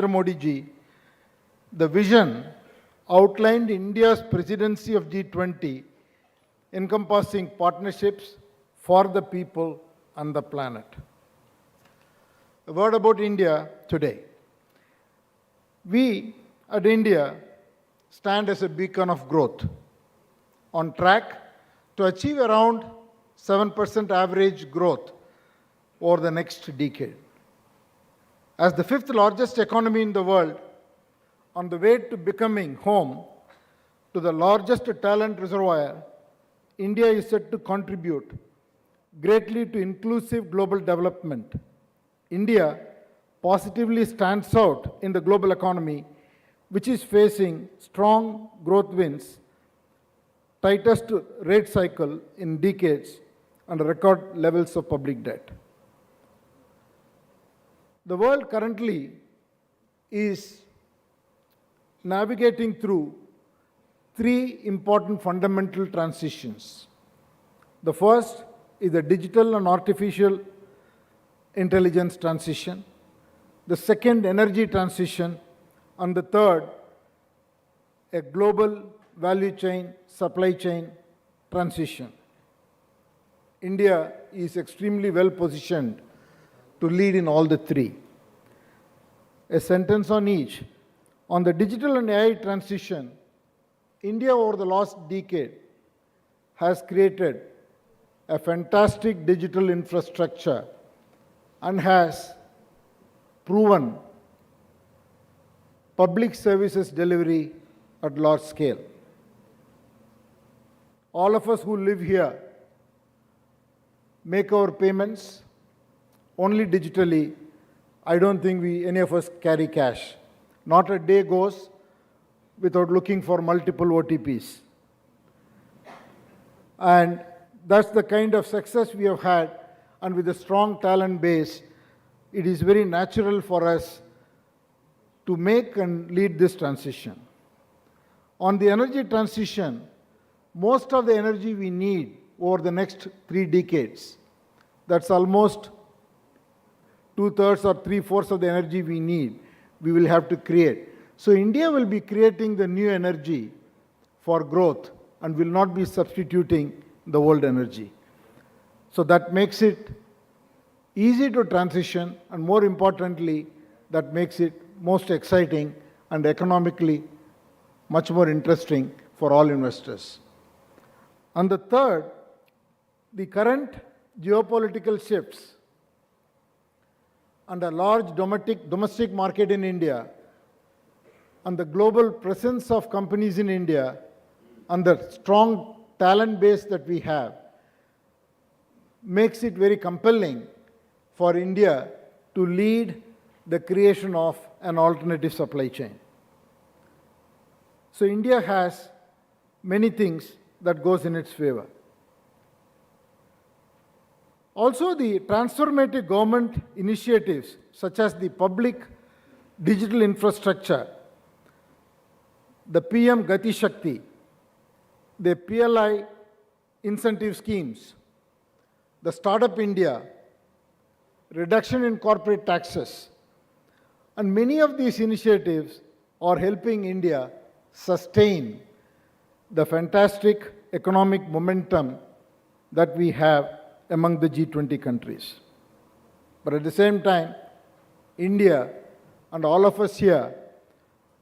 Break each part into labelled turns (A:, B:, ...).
A: Modi ji, the vision outlined India's presidency of G20, encompassing partnerships for the people and the planet. A word about India today. We at India stand as a beacon of growth, on track to achieve around 7% average growth over the next decade. As the fifth largest economy in the world, on the way to becoming home to the largest talent reservoir, India is set to contribute greatly to inclusive global development. India positively stands out in the global economy, which is facing strong growth winds, tightest rate cycle in decades, and record levels of public debt. The world currently is navigating through three important fundamental transitions. The first is the digital and artificial intelligence transition, the second, energy transition, and the third, a global value chain, supply chain transition. India is extremely well positioned to lead in all the three. A sentence on each. On the digital and AI transition, India over the last decade has created a fantastic digital infrastructure and has proven public services delivery at large scale. All of us who live here make our payments only digitally. I don't think any of us carry cash. Not a day goes without looking for multiple OTPs. And that's the kind of success we have had, and with a strong talent base, it is very natural for us to make and lead this transition. On the energy transition, most of the energy we need over the next 3 decades, that's almost 2/3 or 3/4 of the energy we need, we will have to create. So India will be creating the new energy for growth and will not be substituting the old energy. So that makes it easy to transition, and more importantly, that makes it most exciting and economically much more interesting for all investors. And the third, the current geopolitical shifts and a large domestic market in India, and the global presence of companies in India, and the strong talent base that we have, makes it very compelling for India to lead the creation of an alternative supply chain. So India has many things that goes in its favor. Also, the transformative government initiatives such as the public digital infrastructure, the PM Gati Shakti, the PLI incentive schemes, the Startup India, reduction in corporate taxes, and many of these initiatives are helping India sustain the fantastic economic momentum that we have among the G20 countries. But at the same time, India and all of us here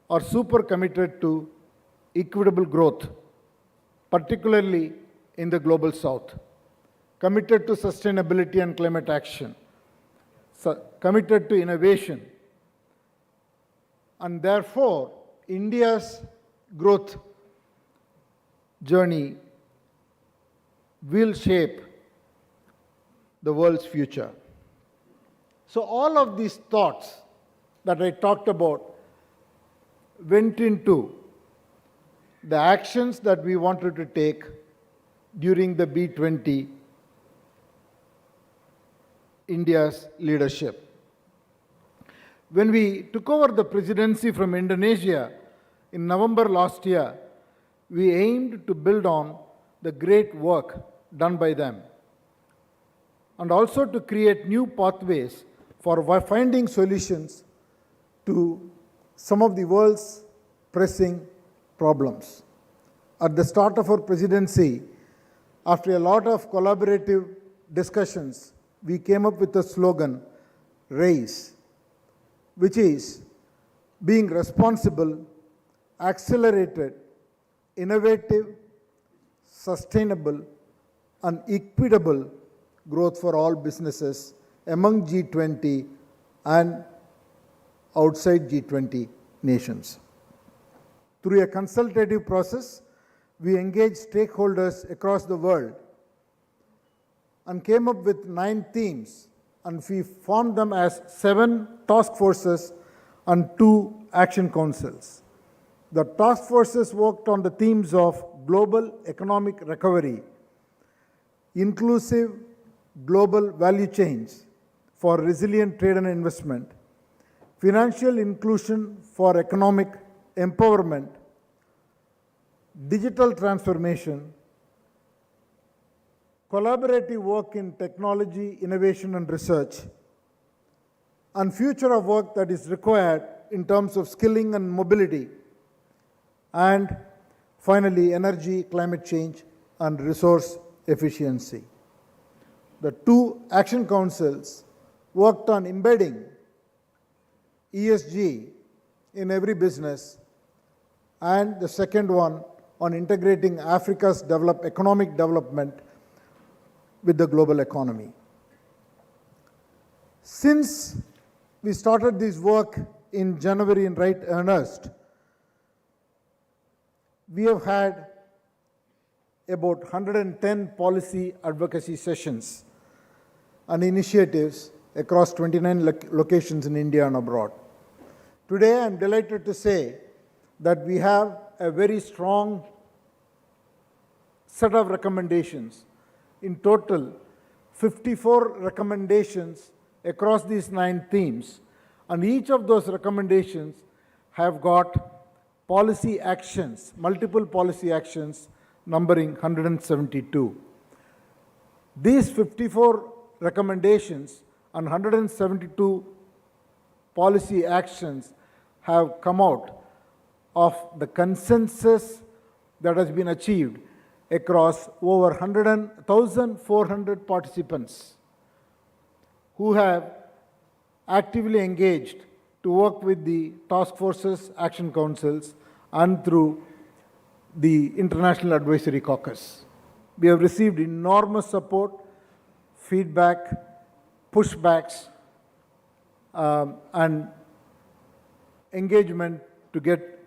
A: are super committed to equitable growth, particularly in the global south, committed to sustainability and climate action, committed to innovation, and therefore India's growth journey will shape the world's future. So all of these thoughts that I talked about went into the actions that we wanted to take during the B20 India's leadership. When we took over the presidency from Indonesia in November last year, we aimed to build on the great work done by them, and also to create new pathways for finding solutions to some of the world's pressing problems. At the start of our presidency, after a lot of collaborative discussions, we came up with the slogan, RAISE, which is being responsible, accelerated, innovative, sustainable, and equitable growth for all businesses among G20 and outside G20 nations. Through a consultative process, we engaged stakeholders across the world and came up with 9 themes, and we formed them as 7 task forces and 2 action councils. The task forces worked on the themes of global economic recovery, inclusive global value chains for resilient trade and investment, financial inclusion for economic empowerment, digital transformation, collaborative work in technology, innovation and research, and future of work that is required in terms of skilling and mobility, and finally energy, climate change and resource efficiency. The 2 action councils worked on embedding ESG in every business, and the second one on integrating Africa's economic development with the global economy. Since we started this work in January in right earnest, we have had about 110 policy advocacy sessions and initiatives across 29 locations in India and abroad. Today, I am delighted to say that we have a very strong set of recommendations. In total, 54 recommendations across these 9 themes, and each of those recommendations have got policy actions, multiple policy actions numbering 172. These 54 recommendations and 172 policy actions have come out of the consensus that has been achieved across over 1,400 participants who have actively engaged to work with the task forces, action councils, and through the International Advisory Caucus. We have received enormous support, feedback, pushbacks, and engagement to get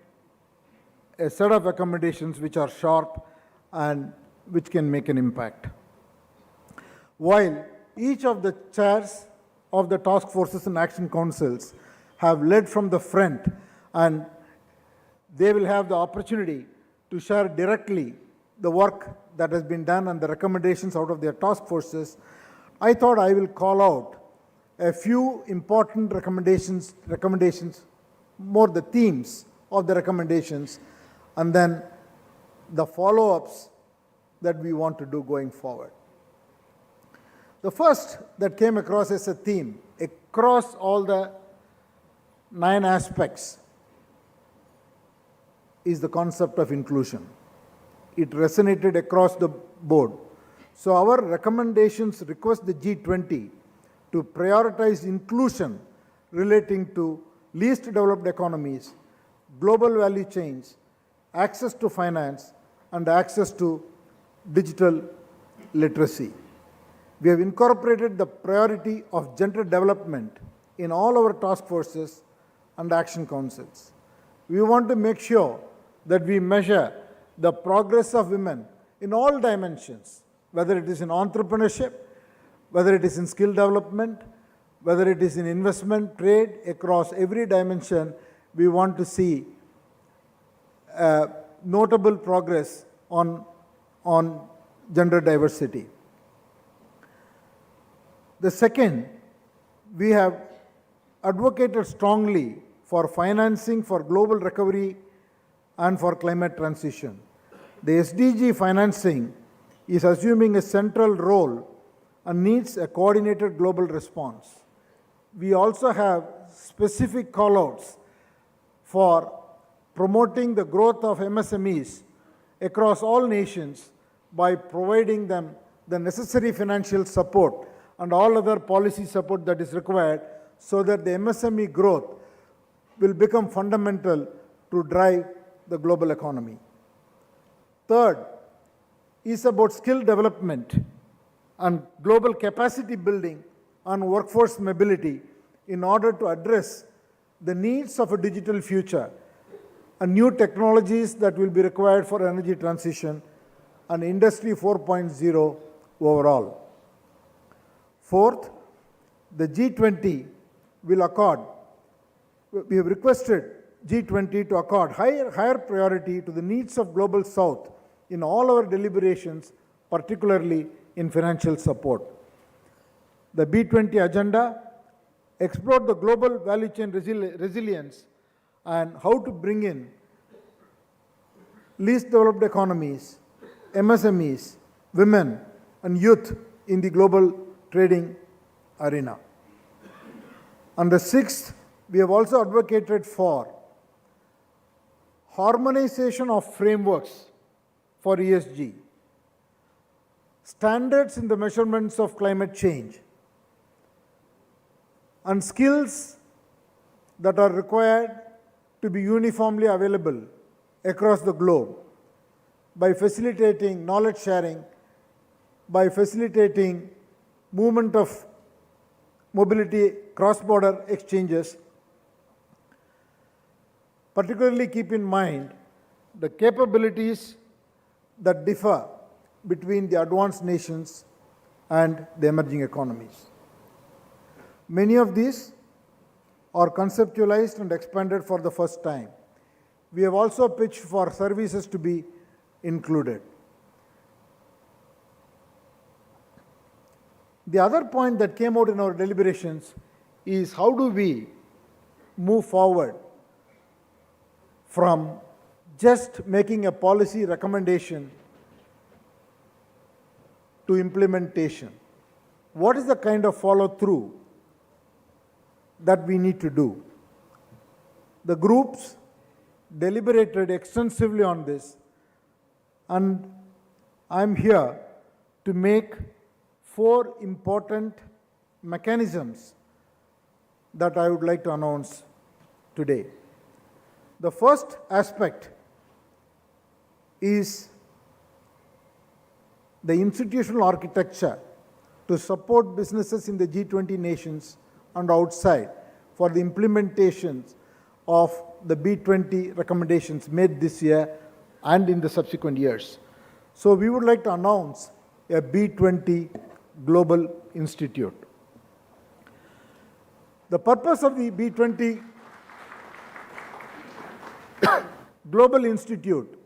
A: a set of recommendations which are sharp and which can make an impact. While each of the chairs of the task forces and action councils have led from the front, and they will have the opportunity to share directly the work that has been done and the recommendations out of their task forces, I thought I will call out a few important recommendations, more the themes of the recommendations, and then the follow-ups that we want to do going forward. The first that came across as a theme across all the 9 aspects is the concept of inclusion. It resonated across the board. So our recommendations request the G20 to prioritize inclusion relating to least developed economies, global value chains, access to finance, and access to digital literacy. We have incorporated the priority of gender development in all our task forces and action councils. We want to make sure that we measure the progress of women in all dimensions, whether it is in entrepreneurship, whether it is in skill development, whether it is in investment, trade, across every dimension. We want to see notable progress on gender diversity. The second, we have advocated strongly for financing for global recovery and for climate transition. The SDG financing is assuming a central role and needs a coordinated global response. we also have specific callouts for promoting the growth of MSMEs across all nations by providing them the necessary financial support and all other policy support that is required so that the MSME growth will become fundamental to drive the global economy. Third is about skill development and global capacity building on workforce mobility in order to address the needs of a digital future and new technologies that will be required for energy transition and Industry 4.0 overall. Fourth, the G20 will accord, we have requested G20 to accord higher priority to the needs of Global South in all our deliberations, particularly in financial support. The B20 agenda explored the global value chain resilience and how to bring in least developed economies, MSMEs, women, and youth in the global trading arena. And the sixth, we have also advocated for harmonization of frameworks for ESG, standards in the measurements of climate change, and skills that are required to be uniformly available across the globe by facilitating knowledge sharing, by facilitating movement of mobility, cross-border exchanges. Particularly keep in mind the capabilities that differ between the advanced nations and the emerging economies. Many of these are conceptualized and expanded for the first time. We have also pitched for services to be included. The other point that came out in our deliberations is how do we move forward from just making a policy recommendation to implementation. What is the kind of follow-through that we need to do? The groups deliberated extensively on this, and I'm here to make 4 important mechanisms that I would like to announce today. The first aspect is the institutional architecture to support businesses in the G20 nations and outside for the implementations of the B20 recommendations made this year and in the subsequent years. So we would like to announce a B20 Global Institute. The purpose of the B20 Global Institute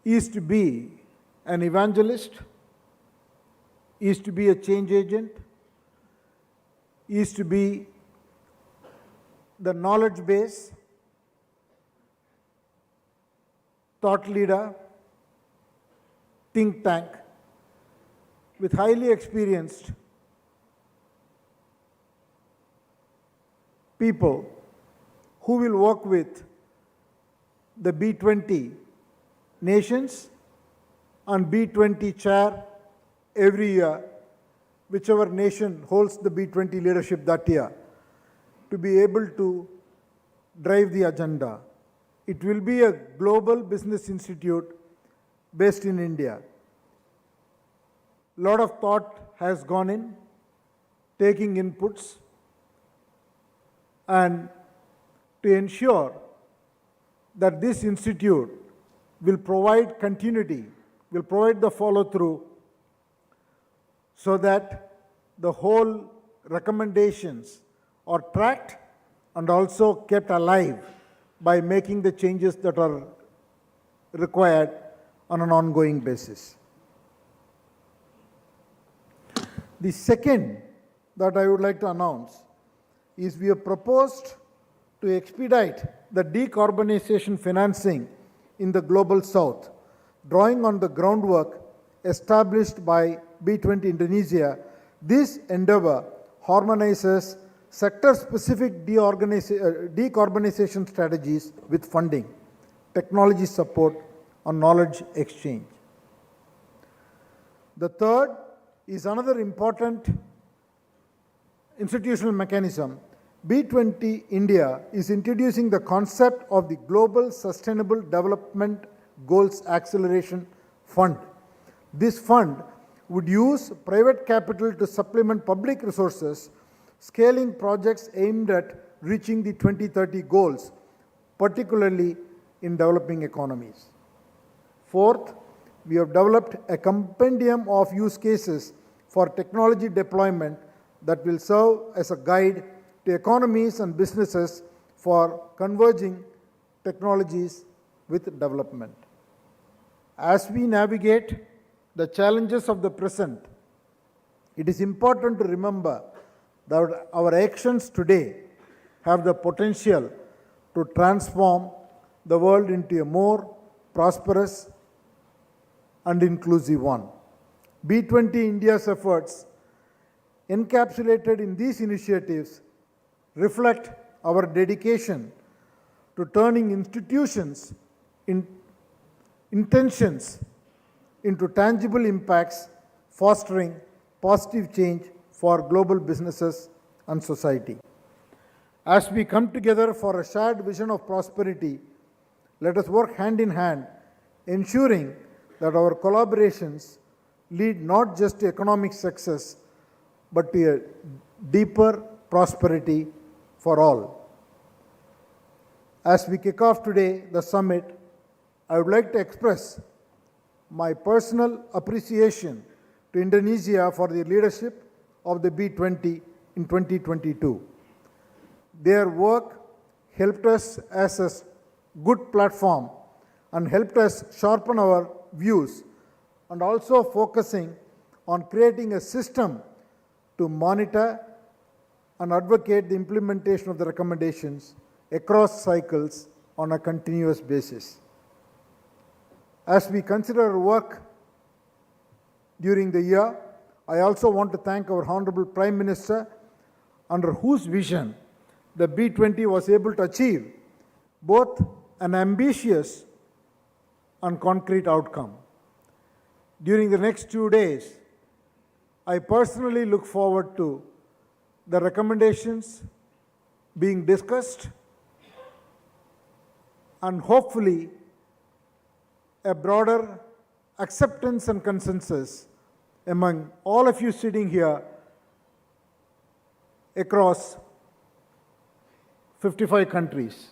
A: is to be an evangelist, is to be a change agent, is to be the knowledge base, thought leader, think tank, with highly experienced people who will work with the B20 nations and B20 chair every year, whichever nation holds the B20 leadership that year, to be able to drive the agenda. It will be a global business institute based in India. A lot of thought has gone in, taking inputs, and to ensure that this institute will provide continuity, will provide the follow-through so that the whole recommendations are tracked and also kept alive by making the changes that are required on an ongoing basis. The second that I would like to announce is we have proposed to expedite the decarbonization financing in the Global South, drawing on the groundwork established by B20 Indonesia. This endeavor harmonizes sector-specific decarbonization strategies with funding, technology support, and knowledge exchange. The third is another important institutional mechanism. B20 India is introducing the concept of the Global Sustainable Development Goals Acceleration Fund. This fund would use private capital to supplement public resources, scaling projects aimed at reaching the 2030 goals, particularly in developing economies. Fourth, we have developed a compendium of use cases for technology deployment that will serve as a guide to economies and businesses for converging technologies with development. As we navigate the challenges of the present, it is important to remember that our actions today have the potential to transform the world into a more prosperous and inclusive one. B20 India's efforts encapsulated in these initiatives reflect our dedication to turning intentions into tangible impacts, fostering positive change for global businesses and society. As we come together for a shared vision of prosperity, let us work hand in hand, ensuring that our collaborations lead not just to economic success, but to a deeper prosperity for all. As we kick off today the summit, I would like to express my personal appreciation to Indonesia for their leadership of the B20 in 2022. Their work helped us as a good platform and helped us sharpen our views, and also focusing on creating a system to monitor and advocate the implementation of the recommendations across cycles on a continuous basis. As we consider our work during the year, I also want to thank our Honorable Prime Minister, under whose vision the B20 was able to achieve both an ambitious and concrete outcome. During the next 2 days, I personally look forward to the recommendations being discussed and hopefully a broader acceptance and consensus among all of you sitting here across 55 countries.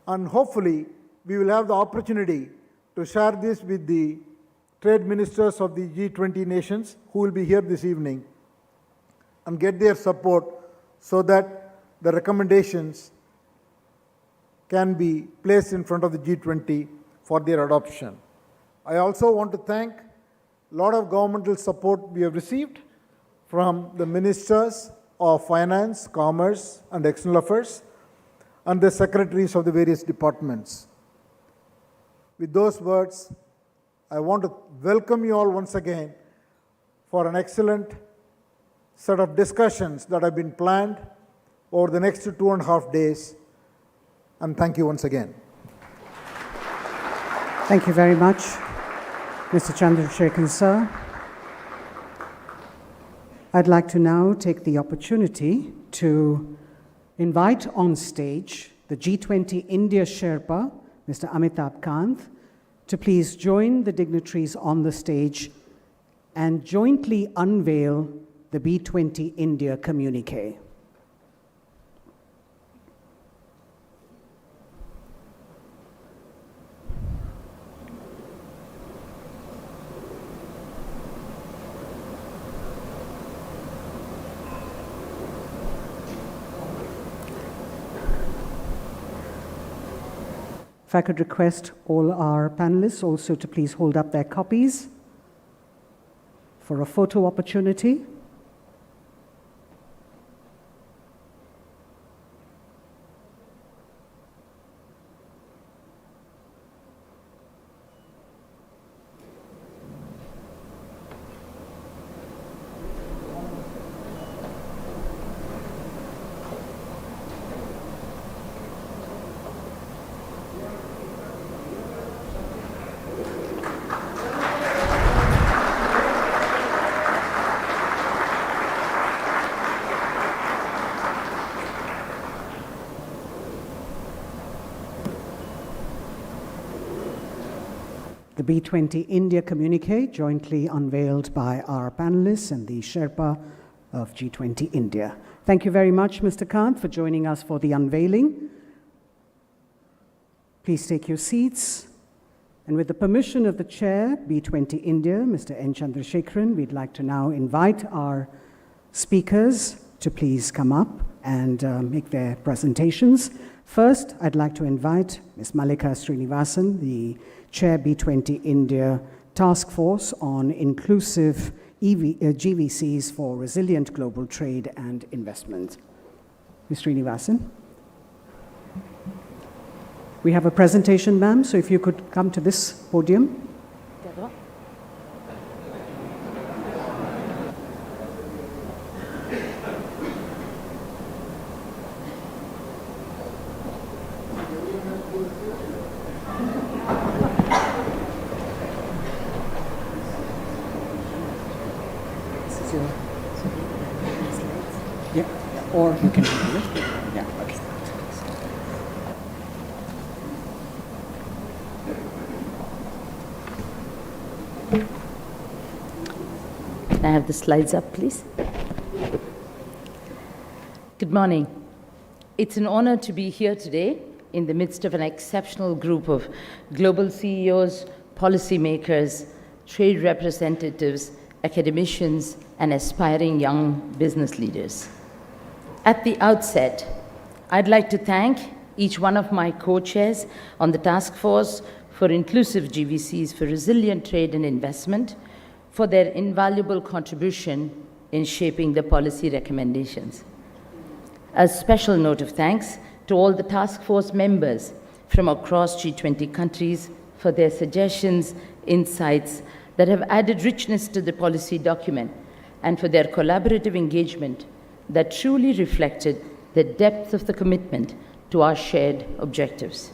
A: And hopefully we will have the opportunity to share this with the trade ministers of the G20 nations who will be here this evening and get their support so that the recommendations can be placed in front of the G20 for their adoption. I also want to thank a lot of governmental support we have received from the ministers of Finance, Commerce and External Affairs and the secretaries of the various departments. With those words, I want to welcome you all once again for an excellent set of discussions that have been planned over the next 2.5 days. And thank you once again.
B: Thank you very much, Mr. Chandrasekaran, sir. I'd like to now take the opportunity to invite on stage the G20 India Sherpa, Mr. Amitabh Kant, to please join the dignitaries on the stage and jointly unveil the B20 India communique. If I could request all our panelists also to please hold up their copies for a photo opportunity. the B20 India communique, jointly unveiled by our panelists and the Sherpa of G20 India. Thank you very much, Mr. Kant, for joining us for the unveiling. Please take your seats. And with the permission of the Chair, B20 India, Mr. N Chandrasekaran, we'd like to now invite our speakers to please come up and make their presentations. First, I'd like to invite Ms. Mallika Srinivasan, the Chair B20 India Task Force on Inclusive GVCs for Resilient Global Trade and Investment. Ms. Srinivasan. We have a presentation, ma'am, so if you could come to this podium. Yeah, or you can do this. Yeah, okay.
C: Can I have the slides up, please? Good morning. It's an honor to be here today in the midst of an exceptional group of global CEOs, policymakers, trade representatives, academicians, and aspiring young business leaders. At the outset, I'd like to thank each one of my co-chairs on the task force for inclusive GVCs for resilient trade and investment for their invaluable contribution in shaping the policy recommendations. A special note of thanks to all the task force members from across G20 countries for their suggestions, insights that have added richness to the policy document, and for their collaborative engagement that truly reflected the depth of the commitment to our shared objectives.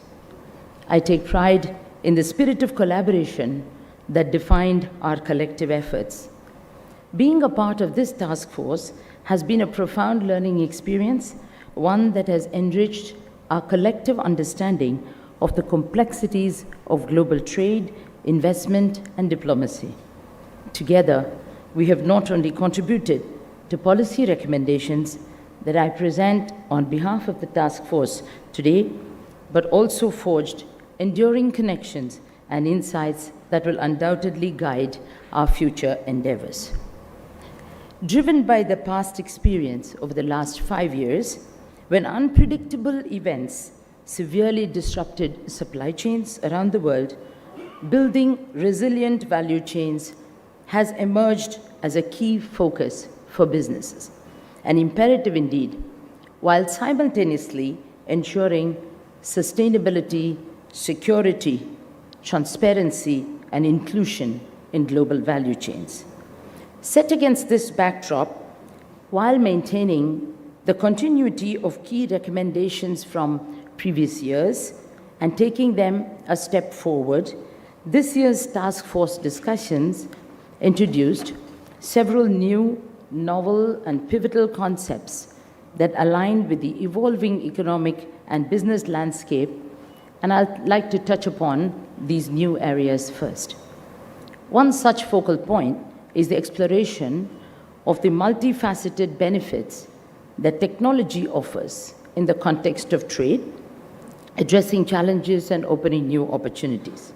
C: I take pride in the spirit of collaboration that defined our collective efforts. Being a part of this task force has been a profound learning experience, one that has enriched our collective understanding of the complexities of global trade, investment, and diplomacy. Together, we have not only contributed to policy recommendations that I present on behalf of the task force today, but also forged enduring connections and insights that will undoubtedly guide our future endeavors. Driven by the past experience over the last 5 years, when unpredictable events severely disrupted supply chains around the world, building resilient value chains has emerged as a key focus for businesses, an imperative indeed, while simultaneously ensuring sustainability, security, transparency, and inclusion in global value chains. Set against this backdrop, while maintaining the continuity of key recommendations from previous years and taking them a step forward, this year's task force discussions introduced several new, novel, and pivotal concepts that align with the evolving economic and business landscape, and I'd like to touch upon these new areas first. One such focal point is the exploration of the multifaceted benefits that technology offers in the context of trade, addressing challenges and opening new opportunities.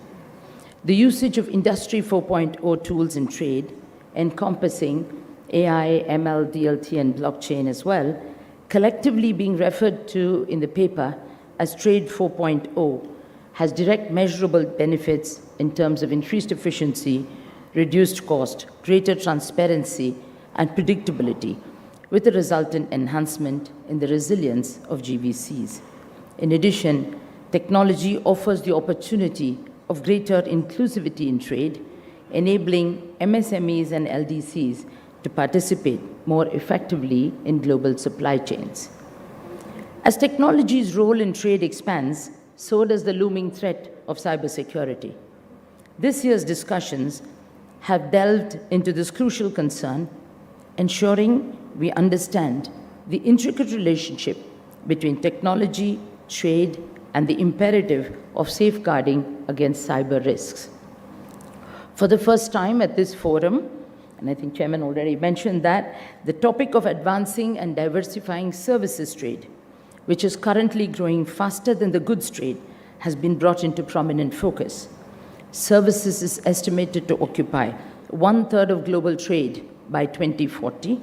C: The usage of Industry 4.0 tools in trade, encompassing AI, ML, DLT, and blockchain as well, collectively being referred to in the paper as Trade 4.0, has direct measurable benefits in terms of increased efficiency, reduced cost, greater transparency, and predictability, with a resultant enhancement in the resilience of GVCs. In addition, technology offers the opportunity of greater inclusivity in trade, enabling MSMEs and LDCs to participate more effectively in global supply chains. As technology's role in trade expands, so does the looming threat of cybersecurity. This year's discussions have delved into this crucial concern, ensuring we understand the intricate relationship between technology, trade, and the imperative of safeguarding against cyber risks. For the first time at this forum, and I think Chairman already mentioned that, the topic of advancing and diversifying services trade, which is currently growing faster than the goods trade, has been brought into prominent focus. Services is estimated to occupy 1/3 of global trade by 2040,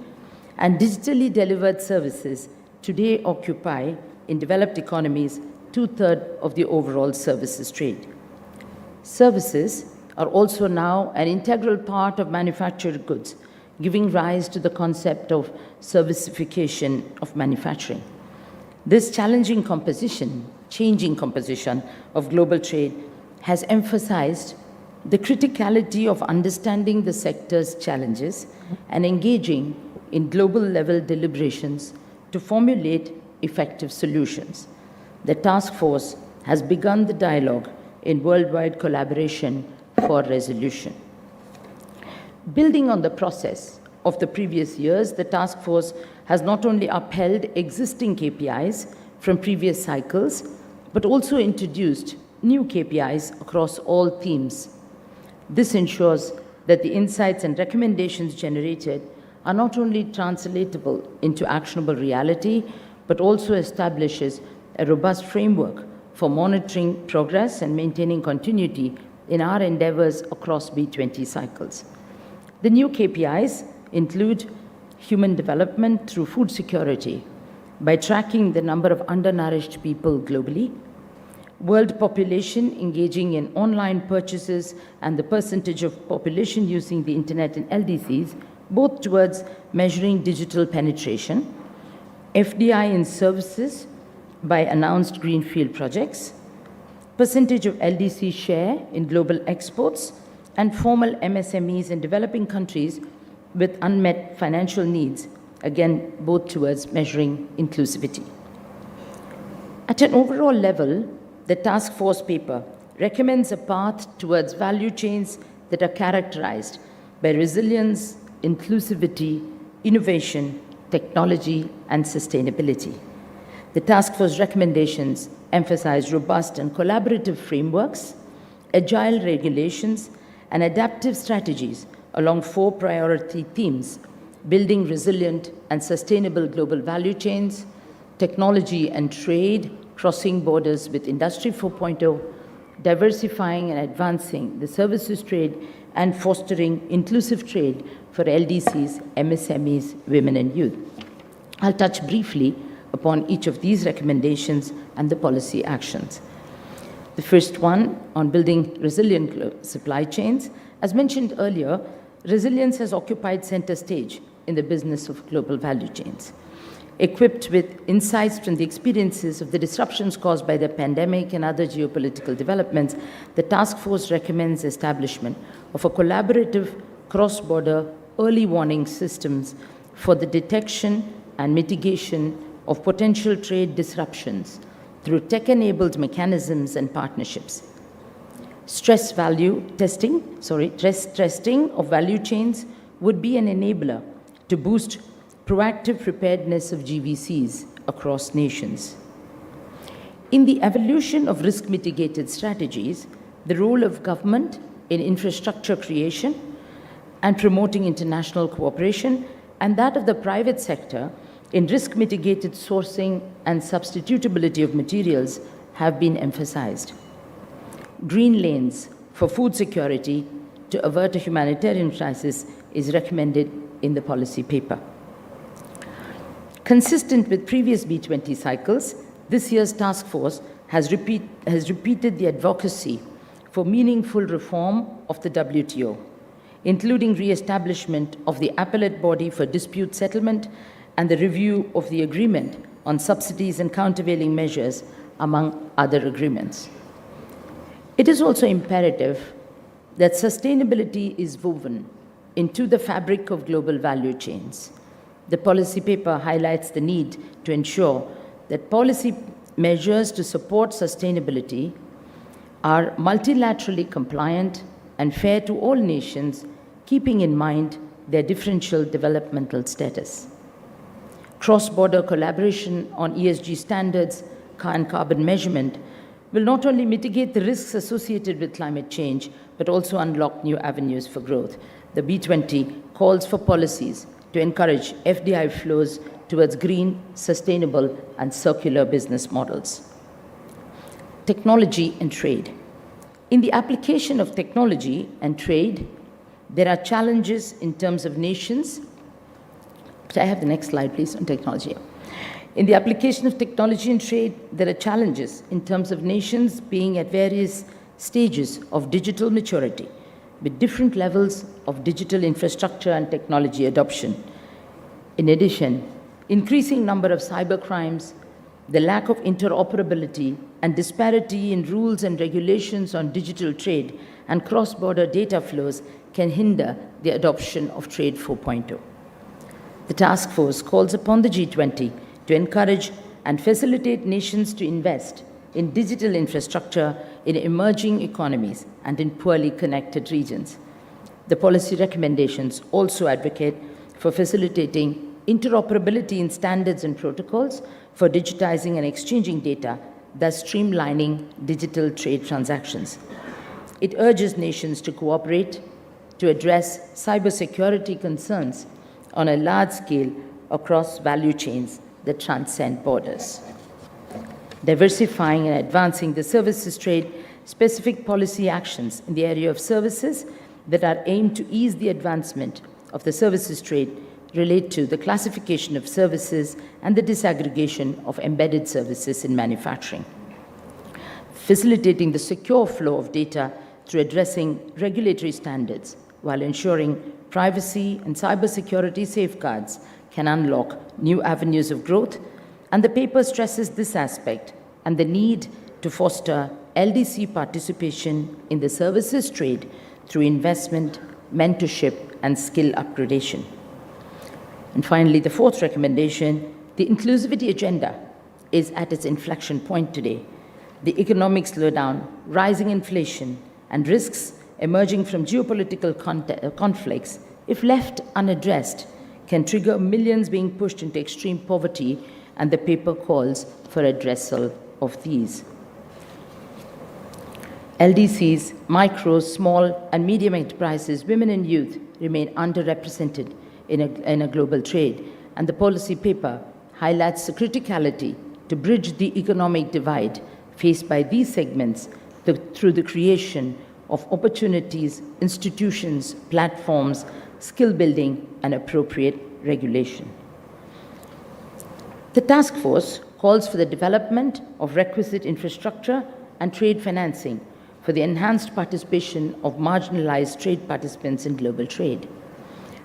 C: and digitally delivered services today occupy, in developed economies, 2/3 of the overall services trade. Services are also now an integral part of manufactured goods, giving rise to the concept of servicification of manufacturing. This changing composition of global trade has emphasized the criticality of understanding the sector's challenges and engaging in global-level deliberations to formulate effective solutions. The task force has begun the dialogue in worldwide collaboration for resolution. Building on the process of the previous years, the task force has not only upheld existing KPIs from previous cycles, but also introduced new KPIs across all themes. This ensures that the insights and recommendations generated are not only translatable into actionable reality, but also establishes a robust framework for monitoring progress and maintaining continuity in our endeavors across B20 cycles. The new KPIs include human development through food security by tracking the number of undernourished people globally, world population engaging in online purchases and the percentage of population using the internet and LDCs, both towards measuring digital penetration, FDI in services by announced greenfield projects, percentage of LDC share in global exports, and formal MSMEs in developing countries with unmet financial needs, again, both towards measuring inclusivity. At an overall level, the task force paper recommends a path towards value chains that are characterized by resilience, inclusivity, innovation, technology, and sustainability. The task force recommendations emphasize robust and collaborative frameworks, agile regulations, and adaptive strategies along 4 priority themes: building resilient and sustainable global value chains, technology and trade, crossing borders with Industry 4.0, diversifying and advancing the services trade, and fostering inclusive trade for LDCs, MSMEs, women and youth. I'll touch briefly upon each of these recommendations and the policy actions. The first one on building resilient supply chains. As mentioned earlier, resilience has occupied center stage in the business of global value chains. Equipped with insights from the experiences of the disruptions caused by the pandemic and other geopolitical developments, the task force recommends establishment of a collaborative cross-border early warning systems for the detection and mitigation of potential trade disruptions through tech-enabled mechanisms and partnerships. Stress testing of value chains would be an enabler to boost proactive preparedness of GVCs across nations. In the evolution of risk-mitigated strategies, the role of government in infrastructure creation and promoting international cooperation, and that of the private sector in risk-mitigated sourcing and substitutability of materials have been emphasized. Green lanes for food security to avert a humanitarian crisis is recommended in the policy paper. Consistent with previous B20 cycles, this year's task force has repeated the advocacy for meaningful reform of the WTO, including re-establishment of the appellate body for dispute settlement and the review of the agreement on subsidies and countervailing measures, among other agreements. It is also imperative that sustainability is woven into the fabric of global value chains. The policy paper highlights the need to ensure that policy measures to support sustainability are multilaterally compliant and fair to all nations, keeping in mind their differential developmental status. Cross-border collaboration on ESG standards and carbon measurement will not only mitigate the risks associated with climate change, but also unlock new avenues for growth. The B20 calls for policies to encourage FDI flows towards green, sustainable, and circular business models. Technology and trade. In the application of technology and trade, there are challenges in terms of nations. Could I have the next slide, please, on technology? In the application of technology and trade, there are challenges in terms of nations being at various stages of digital maturity, with different levels of digital infrastructure and technology adoption. In addition, increasing number of cybercrimes, the lack of interoperability, and disparity in rules and regulations on digital trade and cross-border data flows can hinder the adoption of Trade 4.0. The task force calls upon the G20 to encourage and facilitate nations to invest in digital infrastructure in emerging economies and in poorly connected regions. The policy recommendations also advocate for facilitating interoperability in standards and protocols for digitizing and exchanging data, thus streamlining digital trade transactions. It urges nations to cooperate to address cybersecurity concerns on a large scale across value chains that transcend borders. Diversifying and advancing the services trade, specific policy actions in the area of services that are aimed to ease the advancement of the services trade relate to the classification of services and the disaggregation of embedded services in manufacturing. Facilitating the secure flow of data through addressing regulatory standards while ensuring privacy and cybersecurity safeguards can unlock new avenues of growth, and the paper stresses this aspect and the need to foster LDC participation in the services trade through investment, mentorship, and skill upgradation. And finally, the fourth recommendation, the inclusivity agenda is at its inflection point today. The economic slowdown, rising inflation, and risks emerging from geopolitical conflicts, if left unaddressed, can trigger millions being pushed into extreme poverty, and the paper calls for addressal of these. LDCs, micro, small, and medium enterprises, women and youth remain underrepresented in a global trade, and the policy paper highlights the criticality to bridge the economic divide faced by these segments through the creation of opportunities, institutions, platforms, skill building, and appropriate regulation. The task force calls for the development of requisite infrastructure and trade financing for the enhanced participation of marginalized trade participants in global trade.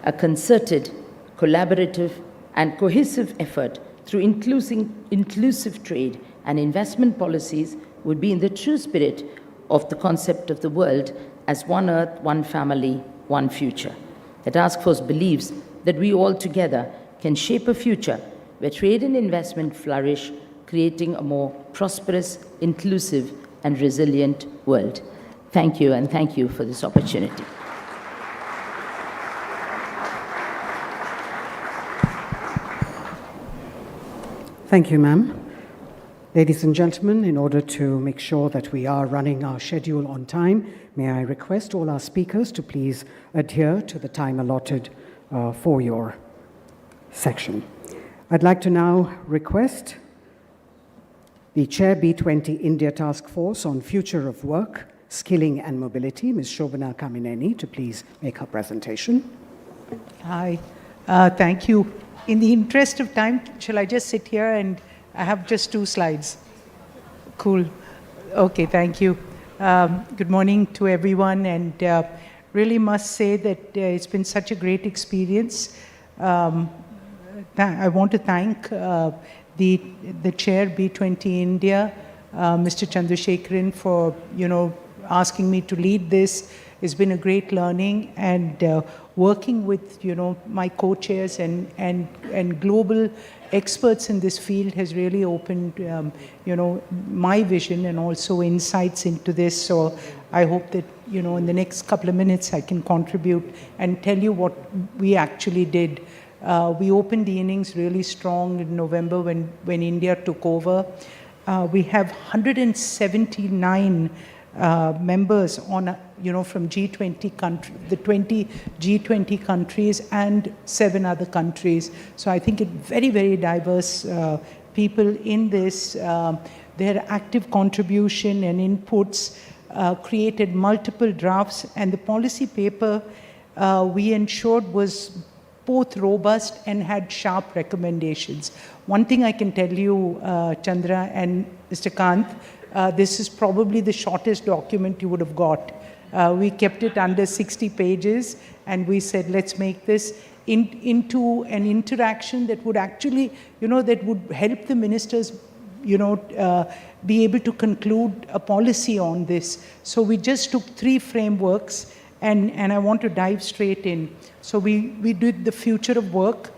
C: A concerted, collaborative, and cohesive effort through inclusive trade and investment policies would be in the true spirit of the concept of the world as one earth, one family, one future. The task force believes that we all together can shape a future where trade and investment flourish, creating a more prosperous, inclusive, and resilient world. Thank you, and thank you for this opportunity.
B: Thank you, ma'am. Ladies and gentlemen, in order to make sure that we are running our schedule on time, may I request all our speakers to please adhere to the time allotted for your section. I'd like to now request the Chair B20 India Task Force on Future of Work, Skilling and Mobility, Ms. Shobhana Kamineni, to please make her presentation.
D: Hi, thank you. In the interest of time, shall I just sit here and I have just 2 slides? Cool. Okay, thank you. Good morning to everyone, and really must say that it's been such a great experience. I want to thank the chair, B20 India, Mr. Chandrasekaran, for asking me to lead this. It's been a great learning, and working with my co-chairs and global experts in this field has really opened my vision and also insights into this. So I hope that in the next couple of minutes I can contribute and tell you what we actually did. We opened the innings really strong in November when India took over. we have 179 members on, from G20 country, the 20 G20 countries and 7 other countries. So I think very, very diverse people in this. Their active contribution and inputs created multiple drafts, and the policy paper we ensured was both robust and had sharp recommendations. One thing I can tell you, Chandra and Mr. Kant, this is probably the shortest document you would have got. We kept it under 60 pages, and we said, let's make this into an interaction that would actually, that would help the ministers, be able to conclude a policy on this. So we just took 3 frameworks, and I want to dive straight in. So we did the future of work,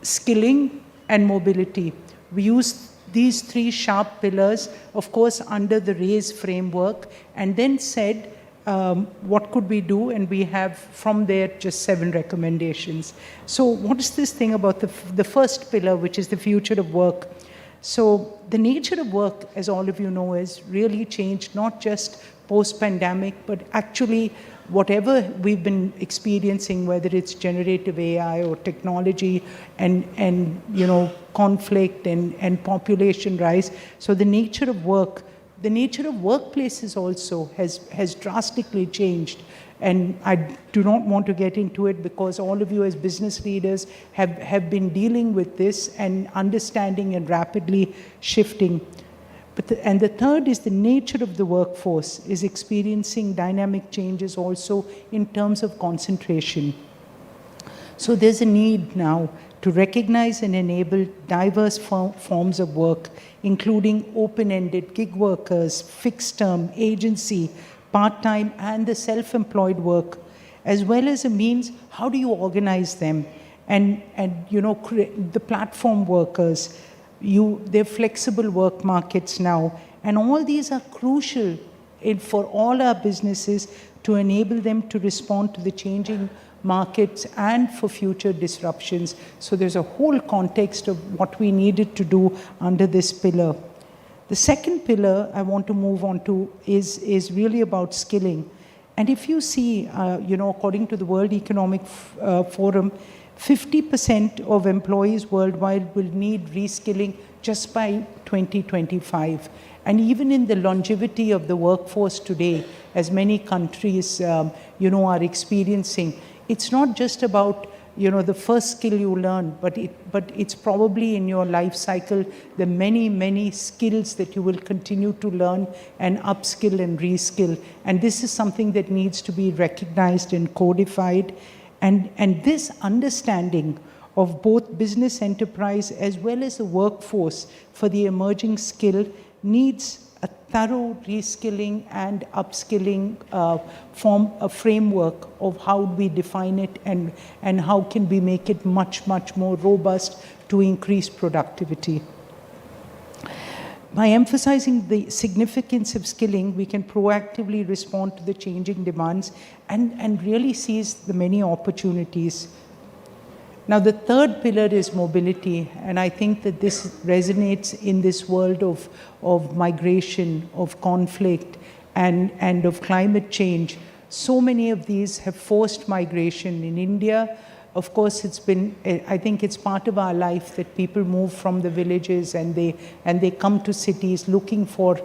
D: skilling, and mobility. We used these 3 sharp pillars, of course, under the RAISE framework, and then said, what could we do? And we have from there just 7 recommendations. So what is this thing about the first pillar, which is the future of work? So the nature of work, as all of you know, has really changed, not just post-pandemic, but actually whatever we've been experiencing, whether it's generative AI or technology and conflict and population rise. So the nature of work, the nature of workplaces also has drastically changed. And I do not want to get into it because all of you as business leaders have been dealing with this and understanding and rapidly shifting. And the third is the nature of the workforce is experiencing dynamic changes also in terms of concentration. So there's a need now to recognize and enable diverse forms of work, including open-ended gig workers, fixed-term, agency, part-time, and the self-employed work, as well as a means, how do you organize them? And the platform workers, they're flexible work markets now, and all these are crucial for all our businesses to enable them to respond to the changing markets and for future disruptions. So there's a whole context of what we needed to do under this pillar. The second pillar I want to move on to is really about skilling. And if you see, according to the World Economic Forum, 50% of employees worldwide will need reskilling just by 2025. And even in the longevity of the workforce today, as many countries, are experiencing, it's not just about, the first skill you learn, but it's probably in your life cycle, the many, many skills that you will continue to learn and upskill and reskill. And this is something that needs to be recognized and codified. And this understanding of both business enterprise as well as the workforce for the emerging skill needs a thorough reskilling and upskilling a framework of how we define it and how can we make it much, much more robust to increase productivity. By emphasizing the significance of skilling, we can proactively respond to the changing demands and really seize the many opportunities. Now, the third pillar is mobility, and I think that this resonates in this world of migration, of conflict, and of climate change. So many of these have forced migration. In India, of course, I think it's part of our life that people move from the villages and they come to cities looking for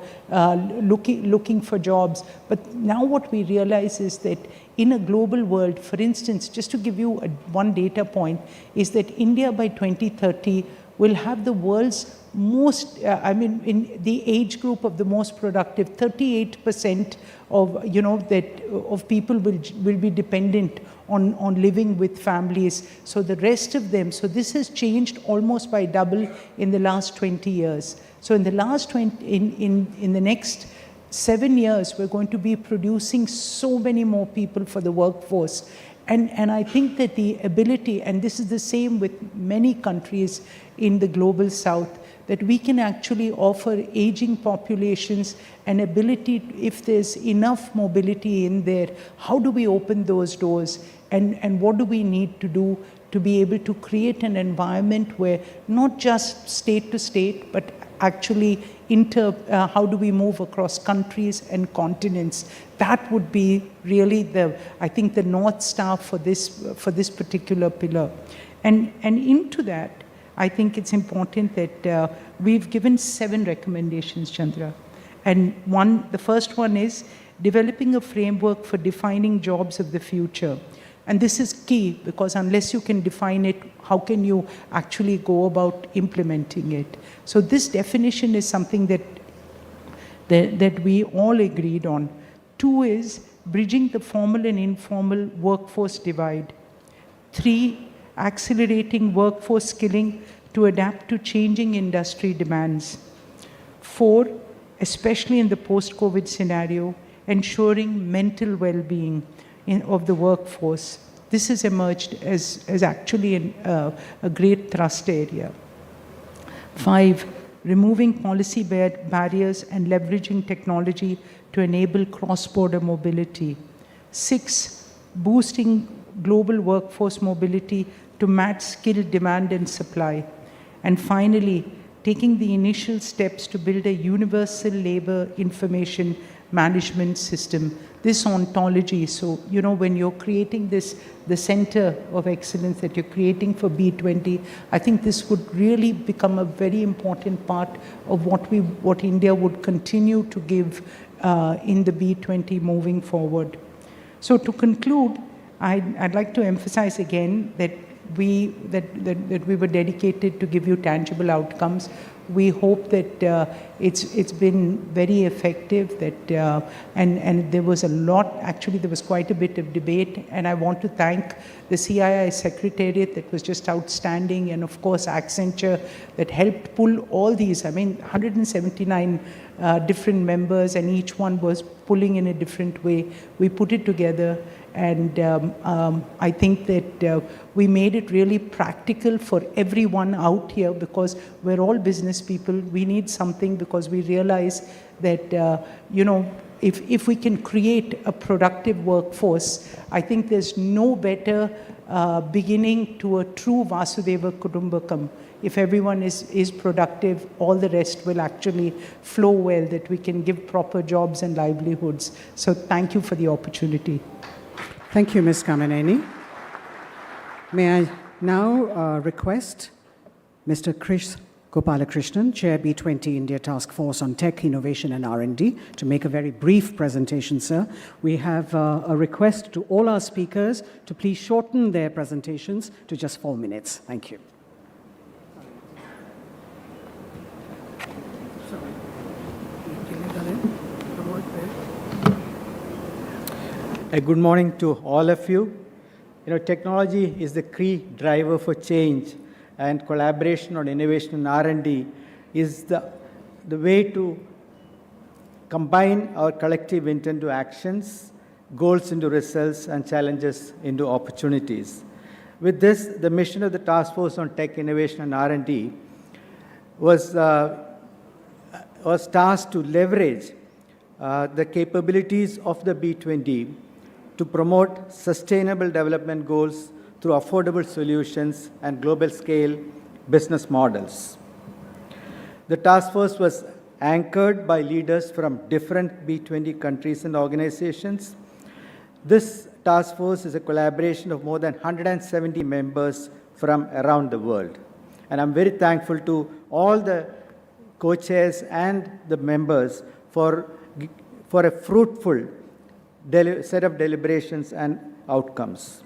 D: jobs. But now what we realize is that in a global world, for instance, just to give you one data point, is that India by 2030 will have the world's most, in the age group of the most productive, 38% of people will be dependent on living with families. So the rest of them, so this has changed almost by double in the last 20 years. So in the last in the next 7 years, we're going to be producing so many more people for the workforce. And I think that the ability, and this is the same with many countries in the global south, that we can actually offer aging populations an ability, if there's enough mobility in there, how do we open those doors? And what do we need to do to be able to create an environment where not just state to state, but actually how do we move across countries and continents? That would be really I think the North Star for this particular pillar. And into that, I think it's important that we've given 7 recommendations, Chandra. And the first one is developing a framework for defining jobs of the future. And this is key, because unless you can define it, how can you actually go about implementing it? So this definition is something that we all agreed on. 2 is bridging the formal and informal workforce divide. 3, accelerating workforce skilling to adapt to changing industry demands. 4, especially in the post-COVID scenario, ensuring mental well-being of the workforce. This has emerged as actually a great thrust area. 5, removing policy barriers and leveraging technology to enable cross-border mobility. 6, boosting global workforce mobility to match skill demand and supply. And finally, taking the initial steps to build a universal labor information management system, this ontology. So, when you're creating the center of excellence that you're creating for B20, I think this would really become a very important part of what India would continue to give in the B20 moving forward. So to conclude, I'd like to emphasize again that we were dedicated to give you tangible outcomes. We hope that it's been very effective, that and there was a lot, actually there was quite a bit of debate, and I want to thank the CII Secretariat that was just outstanding, and of course Accenture that helped pull all these, 179 different members, and each one was pulling in a different way. We put it together, and I think that we made it really practical for everyone out here, because we're all business people. We need something, because we realize that, if we can create a productive workforce, I think there's no better beginning to a true Vasudeva Kudumbakam. If everyone is productive, all the rest will actually flow well, that we can give proper jobs and livelihoods. So thank you for the opportunity.
B: Thank you, Ms. Kamineni. May I now request Mr. Krish Gopalakrishnan, Chair B20 India Task Force on Tech, Innovation and R&D, to make a very brief presentation, sir. We have a request to all our speakers to please shorten their presentations to just 4 minutes. Thank you.
E: Good morning to all of you. Technology is the key driver for change, and collaboration on innovation and R&D is the way to combine our collective intent to actions, goals into results, and challenges into opportunities. With this, the mission of the Task Force on Tech, Innovation and R&D was tasked to leverage the capabilities of the B20 to promote sustainable development goals through affordable solutions and global scale business models. The task force was anchored by leaders from different B20 countries and organizations. This task force is a collaboration of more than 170 members from around the world. And I'm very thankful to all the co-chairs and the members for a fruitful set of deliberations and outcomes.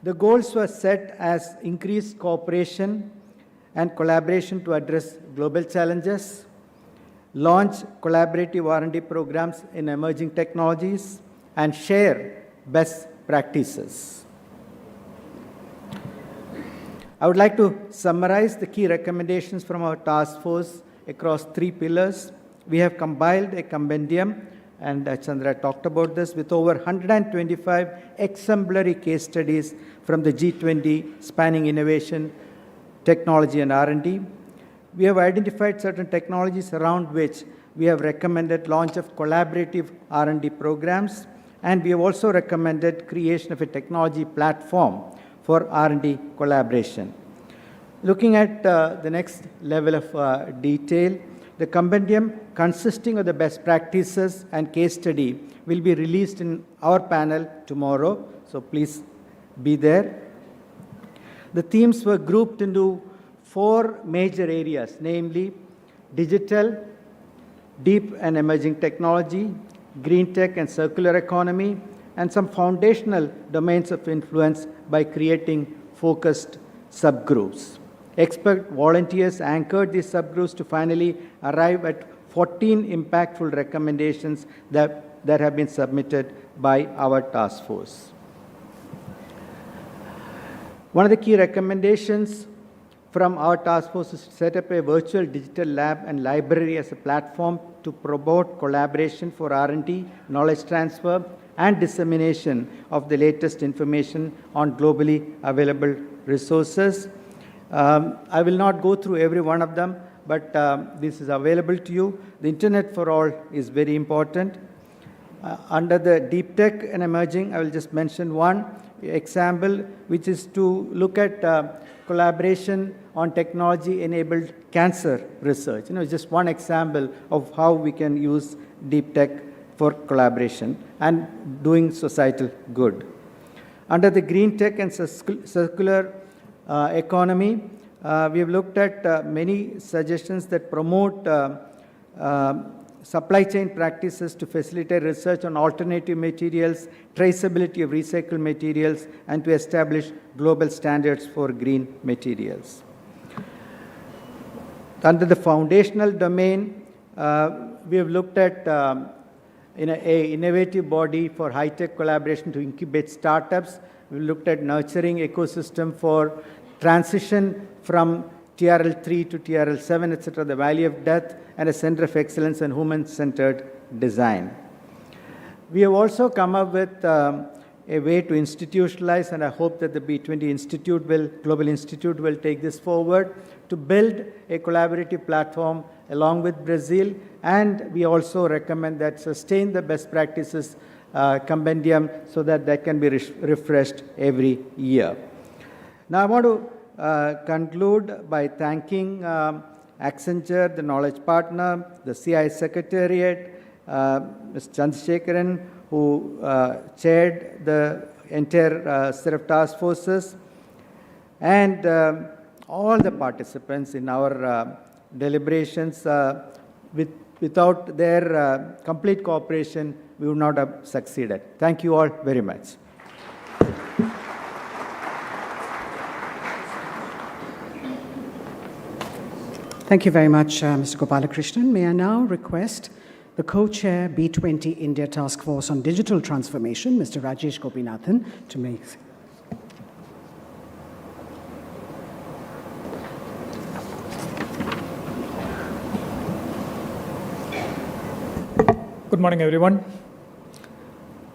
E: The goals were set as increased cooperation and collaboration to address global challenges, launch collaborative R&D programs in emerging technologies, and share best practices. I would like to summarize the key recommendations from our task force across 3 pillars. We have compiled a compendium, and Chandra talked about this, with over 125 exemplary case studies from the G20 spanning innovation, technology, and R&D. We have identified certain technologies around which we have recommended launch of collaborative R&D programs, and we have also recommended creation of a technology platform for R&D collaboration. Looking at the next level of detail, The compendium, consisting of the best practices and case study, will be released in our panel tomorrow, so please be there. The themes were grouped into 4 major areas, namely digital, deep and emerging technology, green tech and circular economy, and some foundational domains of influence by creating focused subgroups. Expert volunteers anchored these subgroups to finally arrive at 14 impactful recommendations that have been submitted by our task force. One of the key recommendations from our task force is to set up a virtual digital lab and library as a platform to promote collaboration for R&D, knowledge transfer, and dissemination of the latest information on globally available resources. I will not go through every one of them, but this is available to you. The Internet for all is very important. Under the deep tech and emerging, I will just mention one example, which is to look at collaboration on technology-enabled cancer research. Just one example of how we can use deep tech for collaboration and doing societal good. Under the green tech and circular economy, we have looked at many suggestions that promote supply chain practices to facilitate research on alternative materials, traceability of recycled materials, and to establish global standards for green materials. Under the foundational domain, we have looked at an innovative body for high-tech collaboration to incubate startups. We looked at nurturing ecosystem for transition from TRL3 to TRL7, etc., the Valley of Death, and a Center of Excellence and Human-Centered Design. We have also come up with a way to institutionalize, and I hope that the B20 Global Institute will take this forward, to build a collaborative platform along with Brazil, and we also recommend that sustain the best practices compendium so that can be refreshed every year. Now I want to conclude by thanking Accenture, the knowledge partner, the CI Secretariat, Mr. Chandrasekaran, who chaired the entire set of task forces, and all the participants in our deliberations. Without their complete cooperation, we would not have succeeded. Thank you all very much.
B: Thank you very much, Mr. Gopalakrishnan. May I now request the co-chair B20 India Task Force on Digital Transformation, Mr. Rajesh Gopinathan, to make.
F: Good morning, everyone.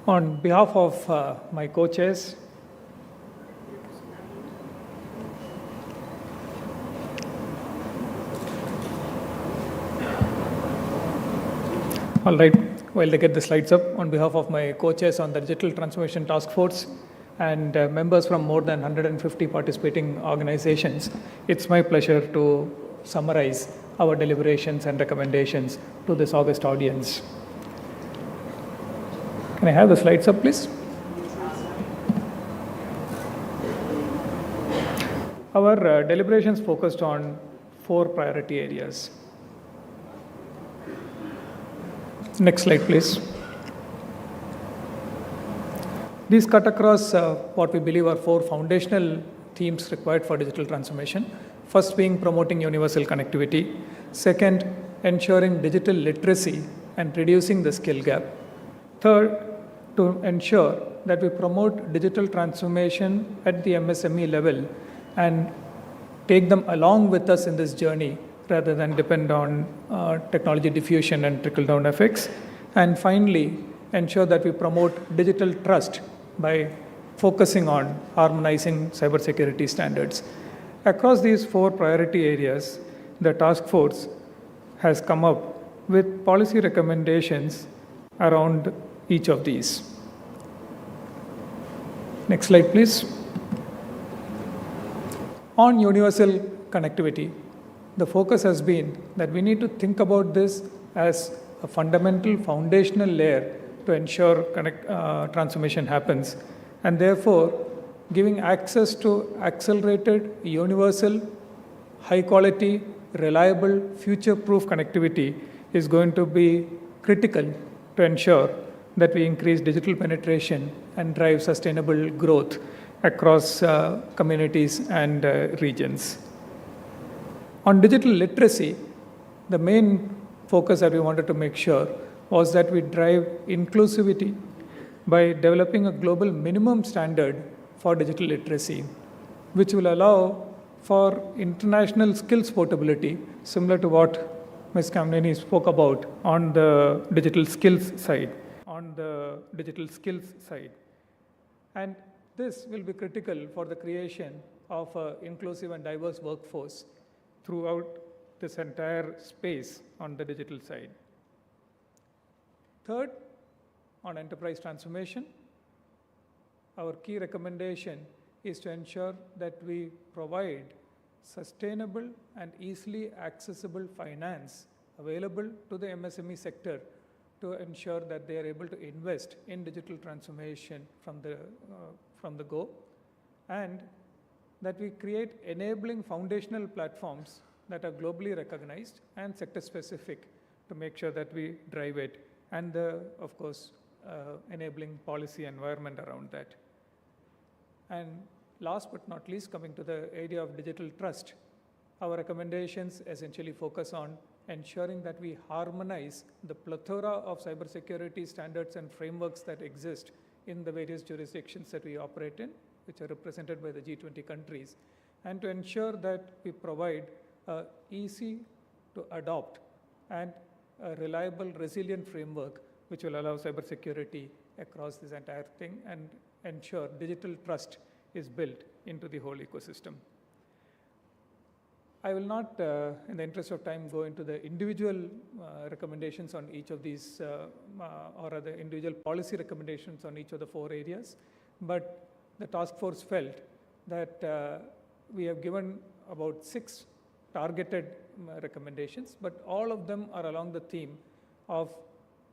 F: On behalf of my co-chairs, all right, while they get the slides up, on behalf of my co-chairs on the Digital Transformation Task Force and members from more than 150 participating organizations, it's my pleasure to summarize our deliberations and recommendations to this August audience. Can I have the slides up, please? Our deliberations focused on 4 priority areas. Next slide, please. These cut across what we believe are 4 foundational themes required for digital transformation. First being promoting universal connectivity. Second, ensuring digital literacy and reducing the skill gap. Third, to ensure that we promote digital transformation at the MSME level and take them along with us in this journey rather than depend on technology diffusion and trickle-down effects. And finally, ensure that we promote digital trust by focusing on harmonizing cybersecurity standards. Across these 4 priority areas, the task force has come up with policy recommendations around each of these. Next slide, please. On universal connectivity, the focus has been that we need to think about this as a fundamental foundational layer to ensure transformation happens, and therefore giving access to accelerated, universal, high quality, reliable, future-proof connectivity is going to be critical to ensure that we increase digital penetration and drive sustainable growth across communities and regions. On digital literacy, the main focus that we wanted to make sure was that we drive inclusivity by developing a global minimum standard for digital literacy, which will allow for international skills portability, similar to what Ms. Kamneni spoke about on the digital skills side. And this will be critical for the creation of an inclusive and diverse workforce throughout this entire space on the digital side. Third, on enterprise transformation, our key recommendation is to ensure that we provide sustainable and easily accessible finance available to the MSME sector to ensure that they are able to invest in digital transformation from the go, and that we create enabling foundational platforms that are globally recognized and sector specific to make sure that we drive it, and of course, enabling policy environment around that. And last but not least, coming to the area of digital trust, our recommendations essentially focus on ensuring that we harmonize the plethora of cybersecurity standards and frameworks that exist in the various jurisdictions that we operate in, which are represented by the G20 countries, and to ensure that we provide an easy to adopt and a reliable, resilient framework which will allow cybersecurity across this entire thing and ensure digital trust is built into the whole ecosystem. I will not, in the interest of time, go into the individual recommendations on each of these, or the individual policy recommendations on each of the 4 areas, but the task force felt that we have given about 6 targeted recommendations, but all of them are along the theme of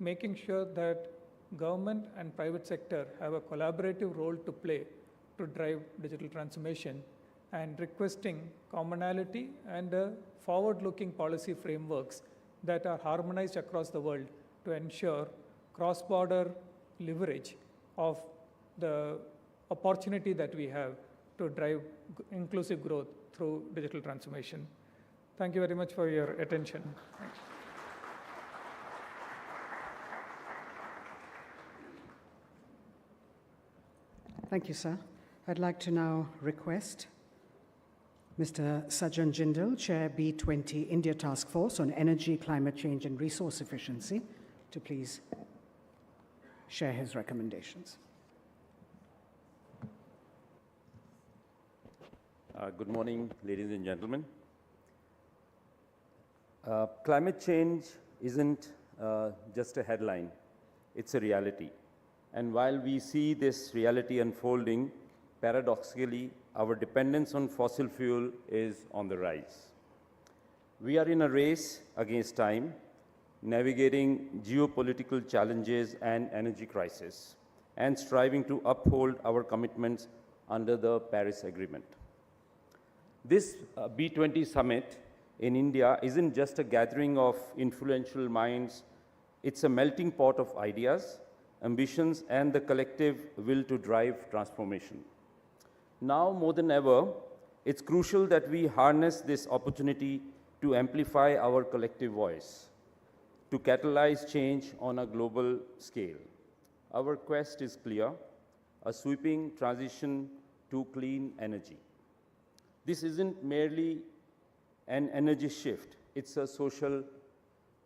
F: making sure that government and private sector have a collaborative role to play to drive digital transformation, and requesting commonality and forward-looking policy frameworks that are harmonized across the world to ensure cross-border leverage of the opportunity that we have to drive inclusive growth through digital transformation. Thank you very much for your attention.
B: Thank you, sir. I'd like to now request Mr. Sajjan Jindal, Chair B20 India Task Force on Energy, Climate Change and Resource Efficiency, to please share his recommendations.
G: Good morning, ladies and gentlemen. Climate change isn't just a headline, it's a reality. And while we see this reality unfolding, paradoxically, our dependence on fossil fuel is on the rise. We are in a race against time, navigating geopolitical challenges and energy crisis, and striving to uphold our commitments under the Paris Agreement. This B20 Summit in India isn't just a gathering of influential minds, it's a melting pot of ideas, ambitions, and the collective will to drive transformation. Now more than ever, it's crucial that we harness this opportunity to amplify our collective voice, to catalyze change on a global scale. Our quest is clear, a sweeping transition to clean energy. This isn't merely an energy shift, it's a social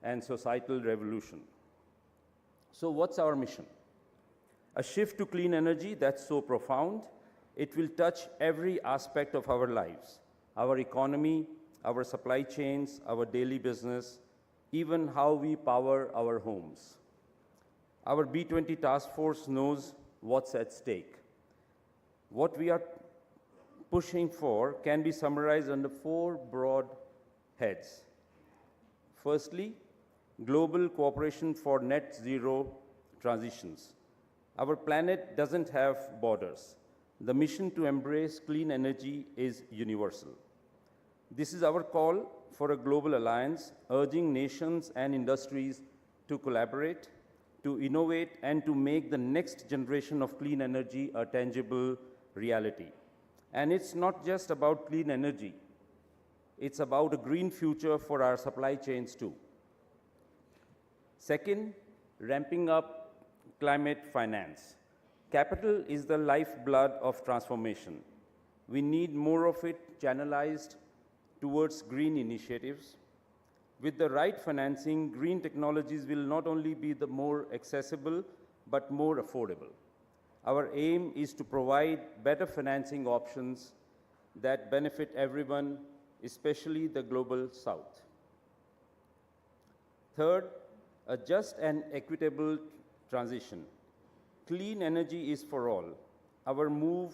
G: and societal revolution. So what's our mission? A shift to clean energy that's so profound, it will touch every aspect of our lives, our economy, our supply chains, our daily business, even how we power our homes. Our B20 task force knows what's at stake. What we are pushing for can be summarized under 4 broad heads. Firstly, global cooperation for net zero transitions. Our planet doesn't have borders. The mission to embrace clean energy is universal. This is our call for a global alliance, urging nations and industries to collaborate, to innovate, and to make the next generation of clean energy a tangible reality. And it's not just about clean energy. It's about a green future for our supply chains too. Second, ramping up climate finance. Capital is the lifeblood of transformation. We need more of it channelized towards green initiatives. With the right financing, green technologies will not only be the more accessible, but more affordable. Our aim is to provide better financing options that benefit everyone, especially the global south. Third, a just and equitable transition. Clean energy is for all. Our move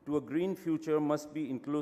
G: to a green future must be inclusive